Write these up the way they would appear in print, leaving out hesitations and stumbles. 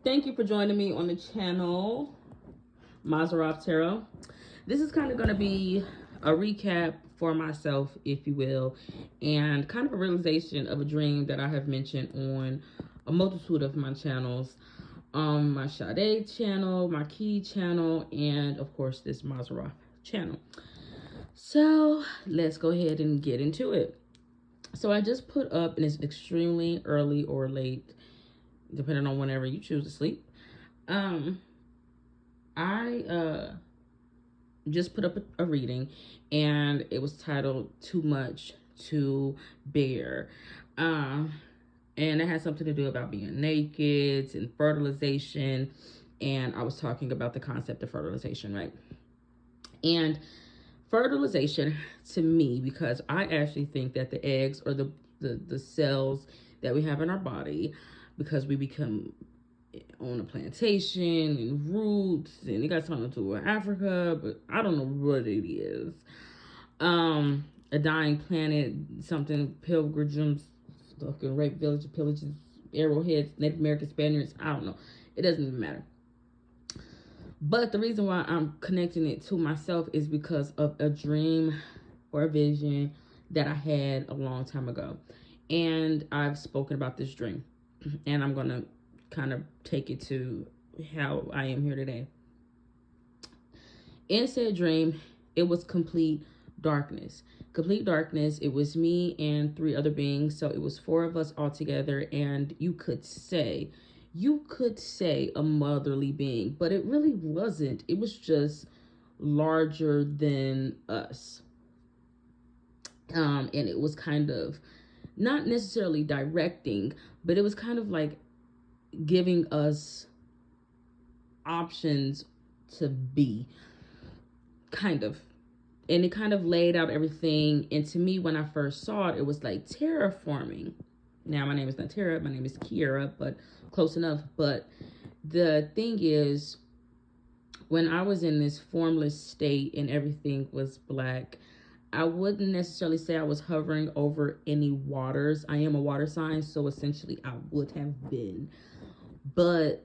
Thank you for joining me on the channel, Mazarov Tarot. This is kind of going to be a recap for myself, if you will, and kind of a realization of a dream that I have mentioned on a multitude of my channels. My Sade channel, my Key channel, and of course this Mazarov channel. So let's go ahead and get into it. So I just put up, and it's extremely early or late, depending on whenever you choose to sleep. I just put up a reading, and it was titled "Too Much to Bear," and it had something to do about being naked and fertilization. And I was talking about the concept of fertilization, right? And fertilization, to me, because I actually think that the eggs or the cells that we have in our body, because we become on a plantation and roots, and it got something to do with Africa, but I don't know what it is. A dying planet, something, pilgrims, fucking rape village, pillages, arrowheads, Native American Spaniards, I don't know. It doesn't even matter. But the reason why I'm connecting it to myself is because of a dream or a vision that I had a long time ago. And I've spoken about this dream. And I'm going to kind of take it to how I am here today. In said dream, it was complete darkness. Complete darkness. It was me and 3 other beings. So it was 4 of us all together. And you could say a motherly being, but it really wasn't. It was just larger than us. And it was kind of not necessarily directing, but it was kind of like giving us options to be, kind of. And it kind of laid out everything. And to me, when I first saw it, it was like terraforming. Now, my name is not Tara, my name is Kiera, but close enough. But the thing is, when I was in this formless state and everything was black, I wouldn't necessarily say I was hovering over any waters. I am a water sign, so essentially I would have been. But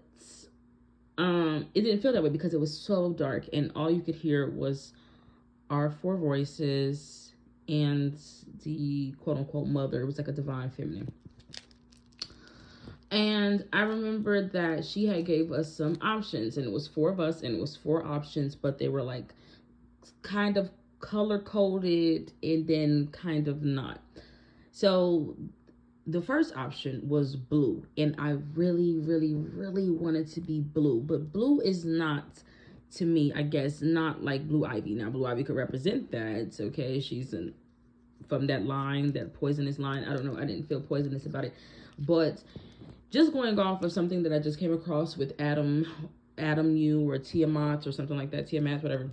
it didn't feel that way because it was so dark, and all you could hear was our 4 voices and the quote unquote mother. It was like a divine feminine. And I remember that she had gave us some options, and it was 4 of us, and it was 4 options, but they were like kind of color coded and then kind of not. So the first option was blue, and I really, really, really wanted to be blue, but blue is not, to me, I guess, not like Blue Ivy. Now, Blue Ivy could represent that, okay? She's from that line, that poisonous line. I don't know. I didn't feel poisonous about it, but just going off of something that I just came across with Adam U or Tiamat or something like that, Tiamat, whatever.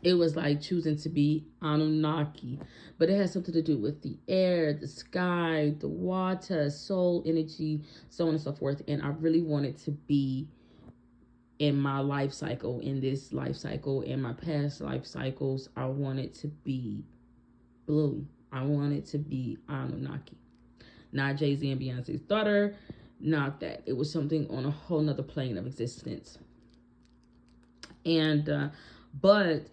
It was like choosing to be Anunnaki, but it has something to do with the air, the sky, the water, soul energy, so on and so forth. And I really wanted to be in my life cycle, in this life cycle, in my past life cycles. I wanted to be blue. I wanted to be Anunnaki, not Jay-Z and Beyonce's daughter. Not that. It was something on a whole nother plane of existence. And but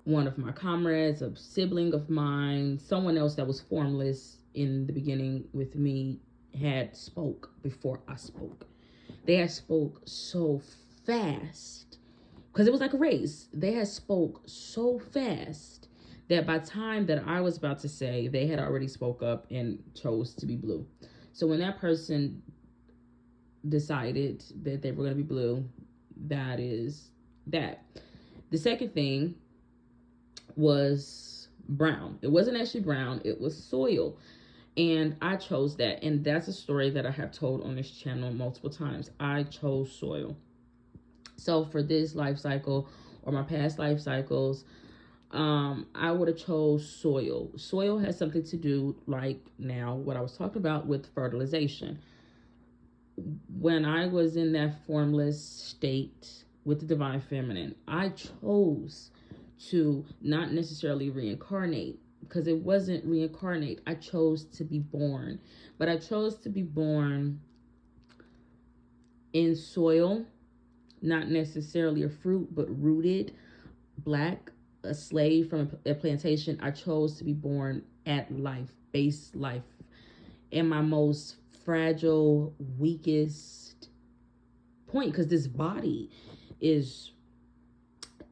one of my comrades, a sibling of mine, someone else that was formless in the beginning with me, had spoke before I spoke. They had spoke so fast because it was like a race. They had spoke so fast that by the time that I was about to say, they had already spoke up and chose to be blue. So when that person decided that they were going to be blue, that is that. The second thing was brown. It wasn't actually brown, it was soil. And I chose that. And that's a story that I have told on this channel multiple times. I chose soil. So for this life cycle or my past life cycles, I would have chose soil. Soil has something to do, like now, what I was talking about with fertilization. When I was in that formless state with the divine feminine, I chose to not necessarily reincarnate, because it wasn't reincarnate. I chose to be born, but I chose to be born in soil, not necessarily a fruit, but rooted, black, a slave from a plantation. I chose to be born at life, base life, in my most fragile, weakest point, because this body is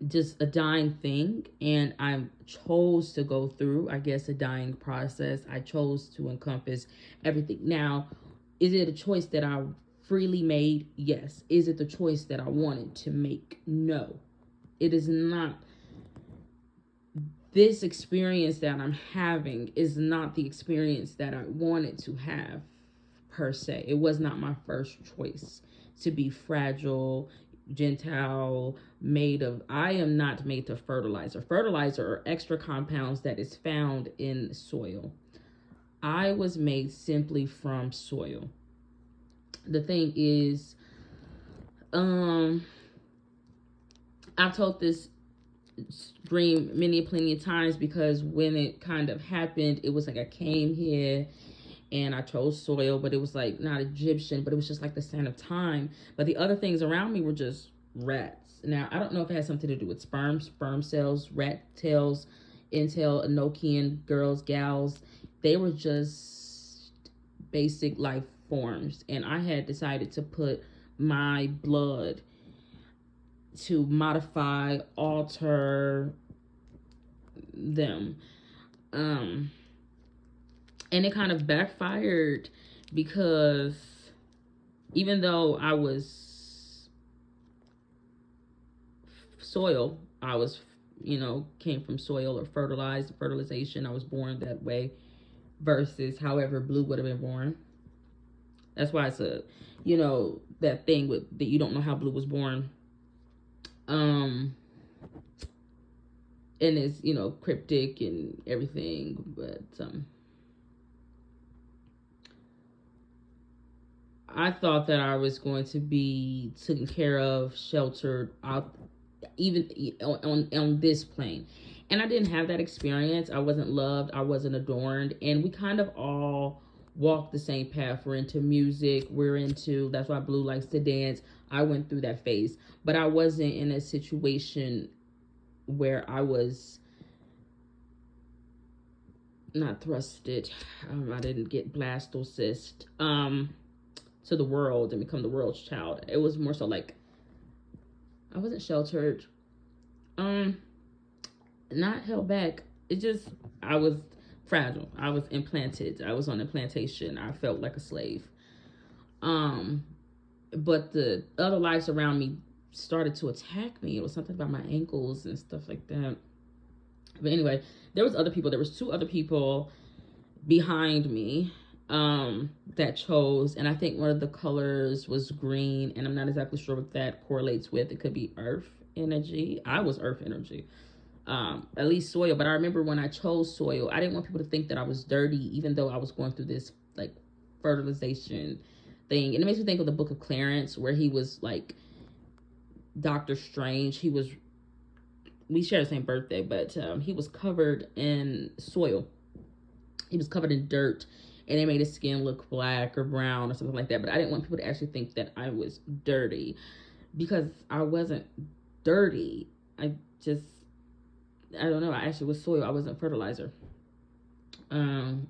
just a dying thing, and I chose to go through, I guess, a dying process. I chose to encompass everything. Now, is it a choice that I freely made? Yes. Is it the choice that I wanted to make? No. It is not. This experience that I'm having is not the experience that I wanted to have, per se. It was not my first choice to be fragile, Gentile, made of. I am not made to fertilizer. Fertilizer are extra compounds that is found in soil. I was made simply from soil. The thing is, I've told this dream plenty of times, because when it kind of happened, it was like I came here and I chose soil, but it was like not Egyptian, but it was just like the sign of time. But the other things around me were just rats. Now, I don't know if it has something to do with sperm cells, rat tails, intel, Enochian girls, gals. They were just basic life forms. And I had decided to put my blood to modify, alter them. And it kind of backfired, because even though I was soil, I was, came from soil or fertilization. I was born that way, versus however Blue would have been born. That's why it's a, that thing with that you don't know how Blue was born. And it's, cryptic and everything, but I thought that I was going to be taken care of, sheltered, out, even on this plane. And I didn't have that experience. I wasn't loved. I wasn't adorned. And we kind of all walk the same path. We're into music. That's why Blue likes to dance. I went through that phase. But I wasn't in a situation where I was not thrusted. I didn't get blastocyst to the world and become the world's child. It was more so like I wasn't sheltered, not held back. I was fragile. I was implanted. I was on a plantation. I felt like a slave. But the other lives around me started to attack me. It was something about my ankles and stuff like that. But anyway, there was two other people behind me that chose, and I think one of the colors was green, and I'm not exactly sure what that correlates with. It could be earth energy. I was earth energy, at least soil. But I remember when I chose soil, I didn't want people to think that I was dirty, even though I was going through this like fertilization thing. And it makes me think of the Book of Clarence, where he was like Doctor Strange. We share the same birthday, but he was covered in soil. He was covered in dirt, and it made his skin look black or brown or something like that. But I didn't want people to actually think that I was dirty, because I wasn't dirty. I don't know. I actually was soil. I wasn't fertilizer,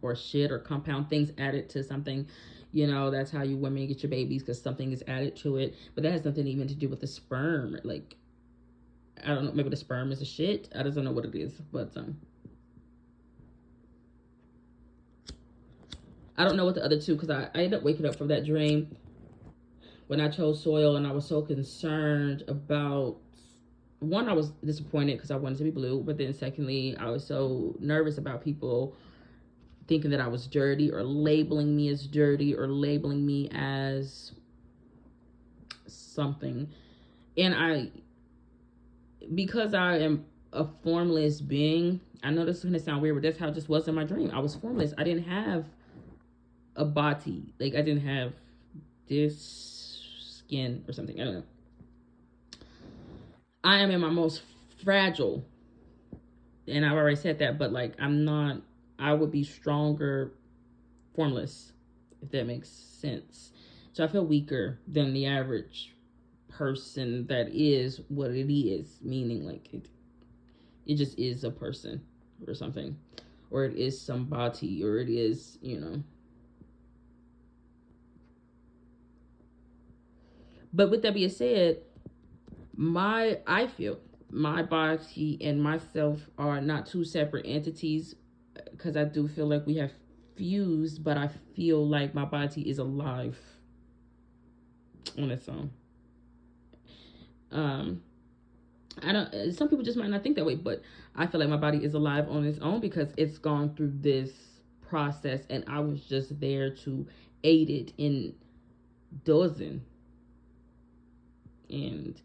or shit or compound things added to something. That's how you women get your babies, because something is added to it. But that has nothing even to do with the sperm. Like, I don't know. Maybe the sperm is a shit. I just don't know what it is. But I don't know what the other two, because I ended up waking up from that dream when I chose soil, and I was so concerned about, one, I was disappointed because I wanted to be Blue, but then secondly, I was so nervous about people thinking that I was dirty, or labeling me as dirty, or labeling me as something. And because I am a formless being, I know this is going to sound weird, but that's how it just was in my dream. I was formless. I didn't have a body. Like, I didn't have this skin or something. I don't know. I am in my most fragile, and I've already said that, but like, I would be stronger formless, if that makes sense. So I feel weaker than the average person that is what it is, meaning like it just is a person or something, or it is somebody, or it is, you know. But with that being said, I feel my body and myself are not two separate entities, because I do feel like we have fused, but I feel like my body is alive on its own. I don't, some people just might not think that way, but I feel like my body is alive on its own because it's gone through this process, and I was just there to aid it in dozing and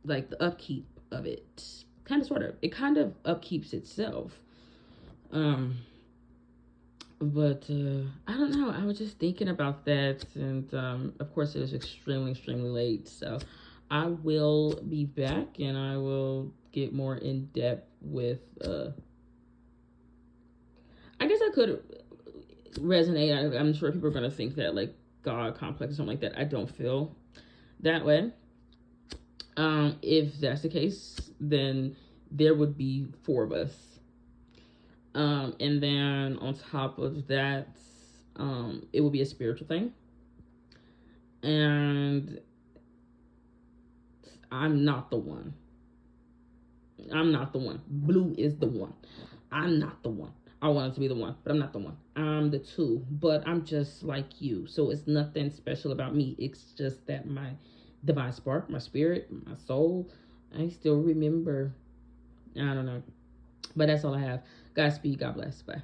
like the upkeep of it. Kind of, sort of, it kind of upkeeps itself. But I don't know, I was just thinking about that, and of course it is extremely late, so I will be back and I will get more in depth with I guess I could resonate. I'm sure people are gonna think that like God complex or something like that. I don't feel that way. If that's the case, then there would be four of us. And then on top of that, it will be a spiritual thing. And I'm not the one. I'm not the one. Blue is the one. I'm not the one. I wanted to be the one, but I'm not the one. I'm the two, but I'm just like you. So it's nothing special about me. It's just that my divine spark, my spirit, my soul, I still remember. I don't know. But that's all I have. Godspeed. God bless. Bye.